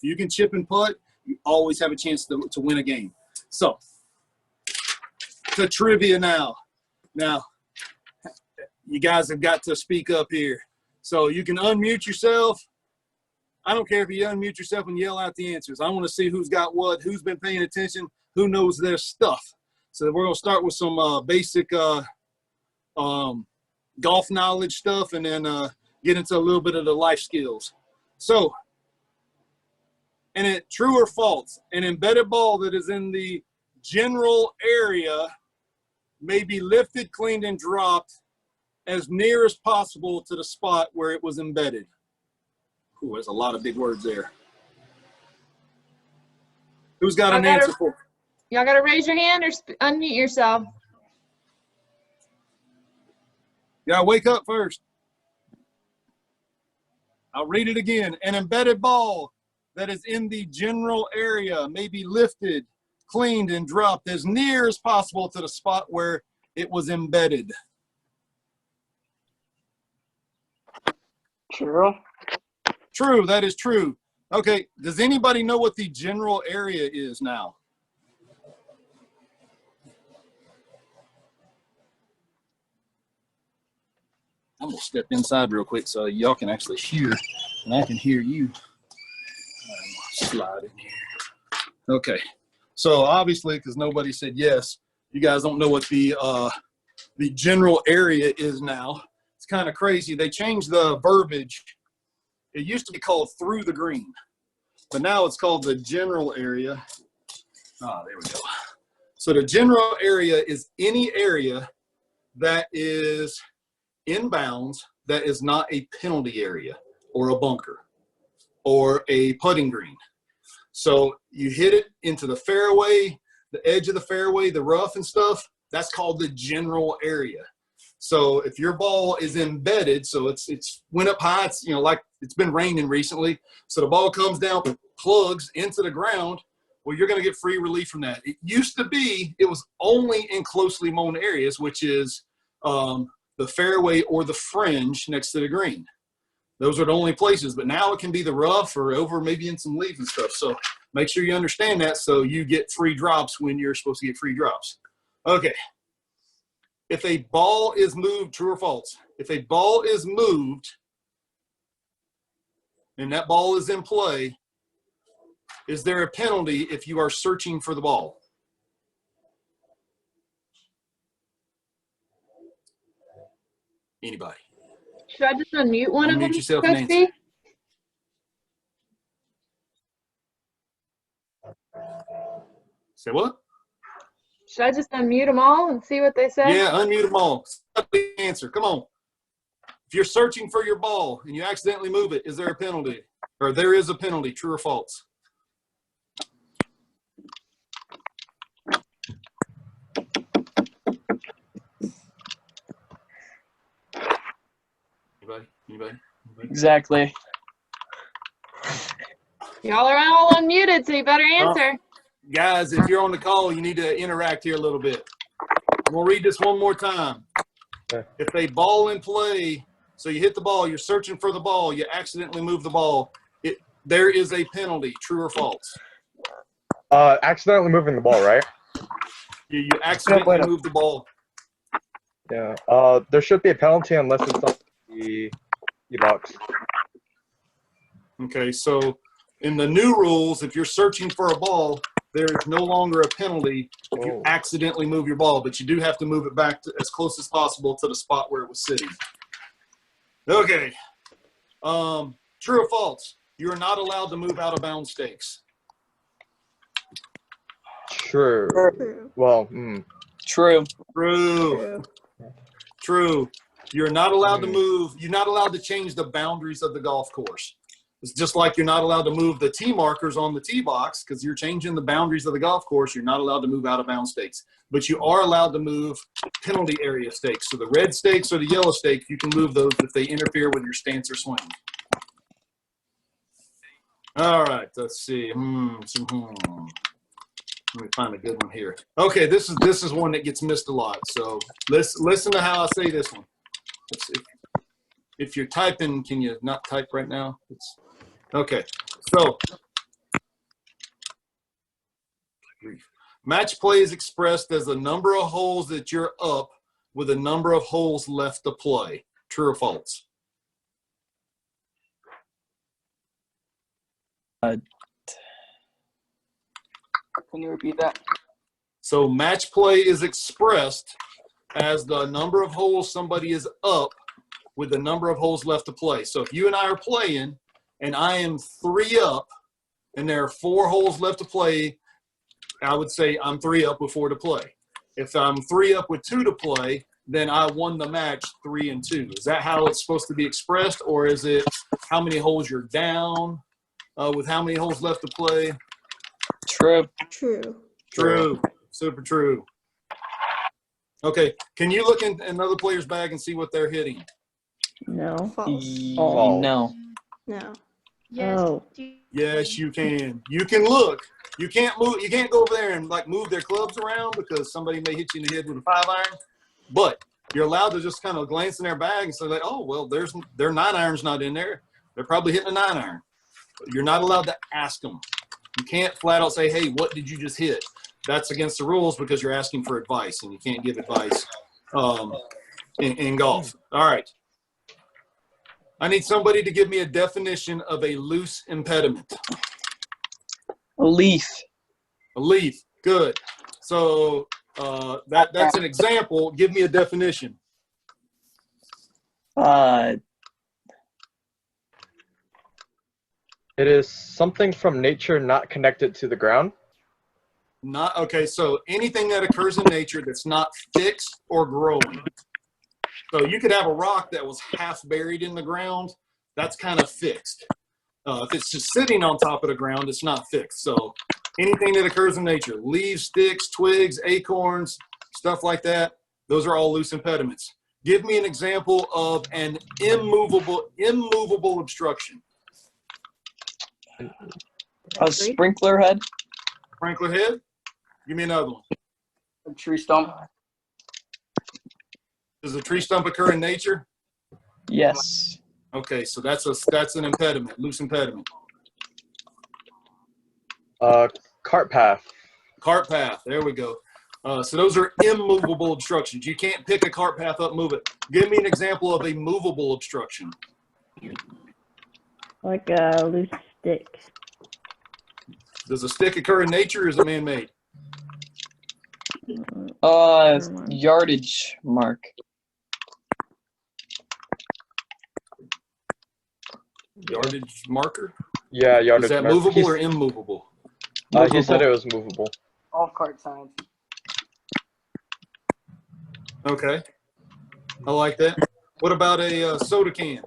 If you can chip and putt, you always have a chance to win a game. So, to trivia now. Now, you guys have got to speak up here. So you can unmute yourself. I don't care if you unmute yourself and yell out the answers. I want to see who's got what, who's been paying attention, who knows their stuff. So we're going to start with some basic golf knowledge stuff, and then get into a little bit of the life skills. So, and it true or false, an embedded ball that is in the general area may be lifted, cleaned, and dropped as near as possible to the spot where it was embedded. Ooh, there's a lot of big words there. Who's got an answer for? Y'all got to raise your hand or unmute yourself. You gotta wake up first. I'll read it again. An embedded ball that is in the general area may be lifted, cleaned, and dropped as near as possible to the spot where it was embedded. True. True, that is true. Okay, does anybody know what the general area is now? I'm gonna step inside real quick so y'all can actually hear, and I can hear you. Slide in here. Okay, so obviously, because nobody said yes, you guys don't know what the general area is now. It's kind of crazy. They changed the verbiage. It used to be called through the green, but now it's called the general area. Ah, there we go. So the general area is any area that is in bounds that is not a penalty area or a bunker or a putting green. So you hit it into the fairway, the edge of the fairway, the rough and stuff, that's called the general area. So if your ball is embedded, so it's went up high, it's, you know, like it's been raining recently, so the ball comes down, plugs into the ground, well, you're going to get free relief from that. It used to be, it was only in closely mown areas, which is the fairway or the fringe next to the green. Those are the only places, but now it can be the rough or over maybe in some leaves and stuff. So make sure you understand that so you get free drops when you're supposed to get free drops. Okay. If a ball is moved, true or false? If a ball is moved and that ball is in play, is there a penalty if you are searching for the ball? Anybody? Should I just unmute one of them? Unmute yourself and answer. Say what? Should I just unmute them all and see what they say? Yeah, unmute them all. Answer. Come on. If you're searching for your ball and you accidentally move it, is there a penalty? Or there is a penalty, true or false? Anybody? Exactly. Y'all are all unmuted, so you better answer. Guys, if you're on the call, you need to interact here a little bit. I'm going to read this one more time. Okay. If a ball in play, so you hit the ball, you're searching for the ball, you accidentally move the ball, there is a penalty, true or false? Accidentally moving the ball, right? You accidentally move the ball. Yeah. There should be a penalty unless it's on the box. Okay, so in the new rules, if you're searching for a ball, there is no longer a penalty if you accidentally move your ball, but you do have to move it back to as close as possible to the spot where it was sitting. Okay. True or false? You're not allowed to move out of bounds stakes. True. Well, True. True. You're not allowed to move. You're not allowed to change the boundaries of the golf course. It's just like you're not allowed to move the tee markers on the tee box because you're changing the boundaries of the golf course. You're not allowed to move out of bounds stakes. But you are allowed to move penalty area stakes. So the red stakes or the yellow stakes, you can move those if they interfere with your stance or swing. All right, let's see. Let me find a good one here. Okay, this is one that gets missed a lot. So listen to how I say this one. Let's see. If you're typing, can you not type right now? Okay. So Match play is expressed as the number of holes that you're up with a number of holes left to play. True or false? Can you repeat that? So match play is expressed as the number of holes somebody is up with the number of holes left to play. So if you and I are playing and I am 3 up and there are 4 holes left to play, I would say I'm 3 up with 4 to play. If I'm 3 up with 2 to play, then I won the match 3 and 2. Is that how it's supposed to be expressed, or is it how many holes you're down with how many holes left to play? True. True. True. Super true. Okay. Can you look in another player's bag and see what they're hitting? No. False. Oh, no. No. Yes. Oh. Yes, you can. You can look. You can't move. You can't go over there and like move their clubs around because somebody may hit you in the head with a 5-iron. But you're allowed to just kind of glance in their bag and say, like, oh, well, their 9-iron's not in there. They're probably hitting a 9-iron. You're not allowed to ask them. You can't flat out say, hey, what did you just hit? That's against the rules because you're asking for advice, and you can't give advice in golf. All right. I need somebody to give me a definition of a loose impediment. A leaf. A leaf. Good. So that's an example. Give me a definition. It is something from nature not connected to the ground. Not okay. So anything that occurs in nature that's not fixed or growing. So you could have a rock that was half buried in the ground. That's kind of fixed. If it's just sitting on top of the ground, it's not fixed. So anything that occurs in nature, leaves, sticks, twigs, acorns, stuff like that, those are all loose impediments. Give me an example of an immovable obstruction. A sprinkler head. Sprinkler head. Give me another one. A tree stump. Does a tree stump occur in nature? Yes. Okay, so that's an impediment, loose impediment. Cart path. Cart path. There we go. So those are immovable obstructions. You can't pick a cart path up, move it. Give me an example of a movable obstruction. Like a loose stick. Does a stick occur in nature or is it man-made? Yardage mark. Yardage marker? Yeah, yardage Is that mark. movable or immovable? He said it was movable. All cart signs. Okay. I like that. What about a soda can?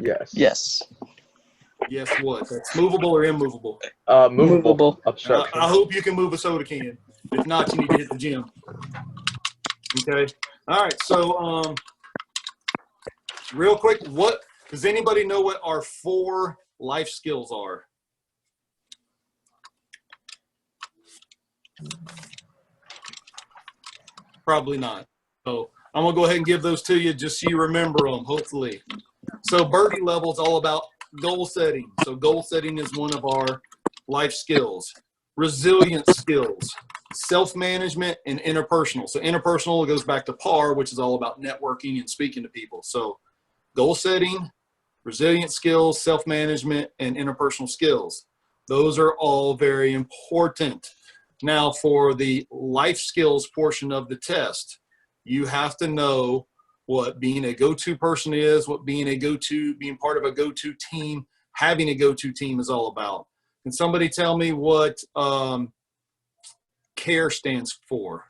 Yes. Yes. Yes, what? That's movable or immovable? Movable. Obstruction. I hope you can move a soda can. If not, you need to hit the gym. Okay. All right. So, real quick, does anybody know what our 4 life skills are? Probably not. So I'm going to go ahead and give those to you just so you remember them, hopefully. So birdie level is all about goal setting. So goal setting is one of our life skills. Resilience skills, self-management, and interpersonal. So interpersonal goes back to par, which is all about networking and speaking to people. So goal setting, resilience skills, self-management, and interpersonal skills. Those are all very important. Now, for the life skills portion of the test, you have to know what being a go-to person is, what being part of a go-to team, having a go-to team is all about. Can somebody tell me what CARE stands for?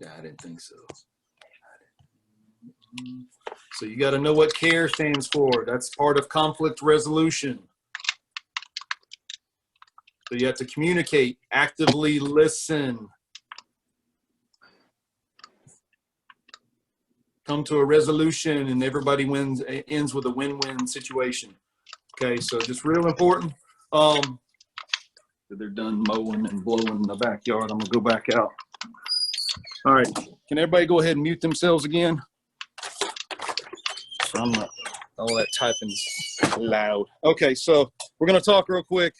Yeah, I didn't think so. So you got to know what CARE stands for. That's part of conflict resolution. So you have to communicate, actively listen, come to a resolution, and everybody wins, ends with a win-win situation. Okay, so just real important. They're done mowing and blowing in the backyard. I'm gonna go back out. All right, can everybody go ahead and mute themselves again? So I'm not All that typing's loud. Okay, so we're going to talk real quick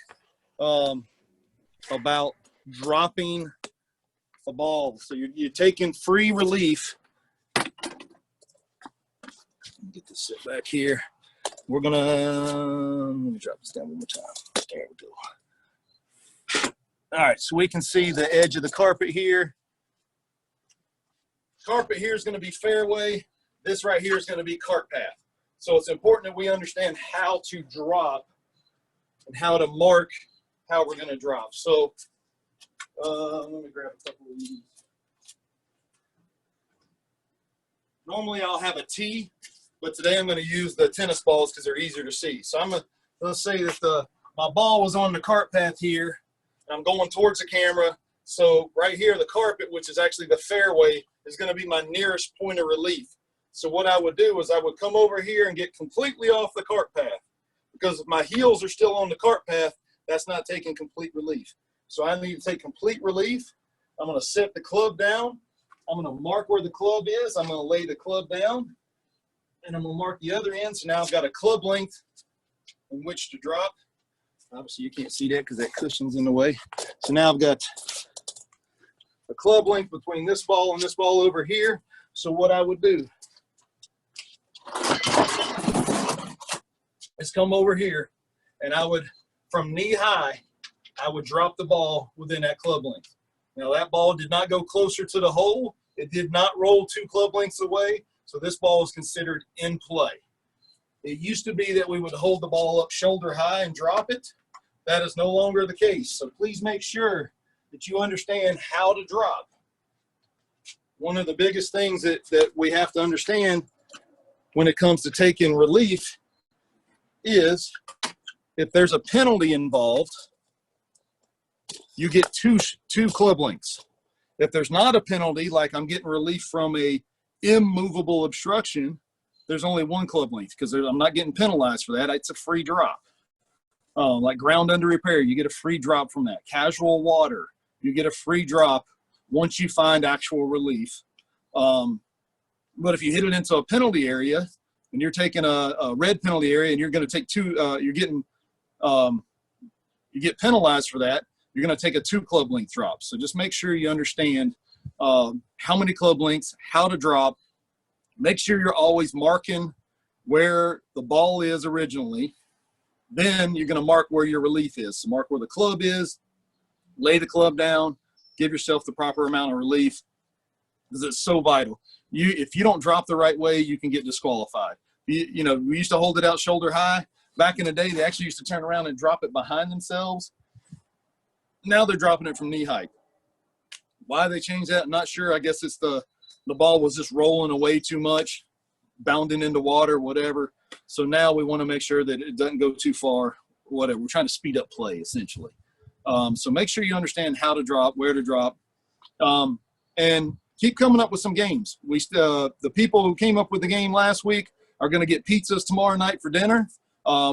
about dropping a ball. So you're taking free relief. Get this set back here. We're going to, let me drop this down one more time. There we go. All right, so we can see the edge of the carpet here. Carpet here is going to be fairway. This right here is going to be cart path. So it's important that we understand how to drop and how to mark how we're going to drop. So let me grab a couple of these. Normally I'll have a tee, but today I'm going to use the tennis balls because they're easier to see. So I'm going to say that my ball was on the cart path here, and I'm going towards the camera. So right here, the carpet, which is actually the fairway, is going to be my nearest point of relief. So what I would do is I would come over here and get completely off the cart path, because if my heels are still on the cart path, that's not taking complete relief. So I need to take complete relief. I'm going to set the club down. I'm going to mark where the club is. I'm going to lay the club down, and I'm going to mark the other end. So now I've got a club length in which to drop. Obviously you can't see that because that cushion's in the way. So now I've got a club length between this ball and this ball over here. So what I would do is come over here, and I would, from knee high, I would drop the ball within that club length. Now that ball did not go closer to the hole. It did not roll 2 club lengths away. So this ball is considered in play. It used to be that we would hold the ball up shoulder high and drop it. That is no longer the case. So please make sure that you understand how to drop. One of the biggest things that we have to understand when it comes to taking relief is if there's a penalty involved, you get two club lengths. If there's not a penalty, like I'm getting relief from a immovable obstruction, there's only 1 club length because I'm not getting penalized for that. It's a free drop. Like ground under repair, you get a free drop from that. Casual water, you get a free drop once you find actual relief. But if you hit it into a penalty area and you're taking a red penalty area and you're going to take 2, you get penalized for that, you're going to take a 2 club length drop. So just make sure you understand how many club lengths, how to drop. Make sure you're always marking where the ball is originally. Then you're going to mark where your relief is. So mark where the club is, lay the club down, give yourself the proper amount of relief, because it's so vital. If you don't drop the right way, you can get disqualified. You know, we used to hold it out shoulder high. Back in the day, they actually used to turn around and drop it behind themselves. Now they're dropping it from knee height. Why they changed that, I'm not sure. I guess it's the ball was just rolling away too much, bounding into water, whatever. So now we want to make sure that it doesn't go too far, whatever. We're trying to speed up play, essentially. So make sure you understand how to drop, where to drop, and keep coming up with some games. The people who came up with the game last week are going to get pizzas tomorrow night for dinner,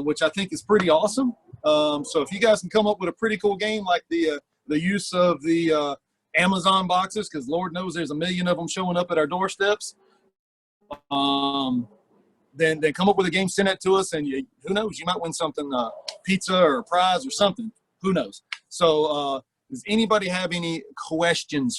which I think is pretty awesome. So if you guys can come up with a pretty cool game like the use of the Amazon boxes, because Lord knows there's a million of them showing up at our doorsteps, then come up with a game, send it to us, and who knows, you might win something, pizza or a prize or something. Who knows? So does anybody have any questions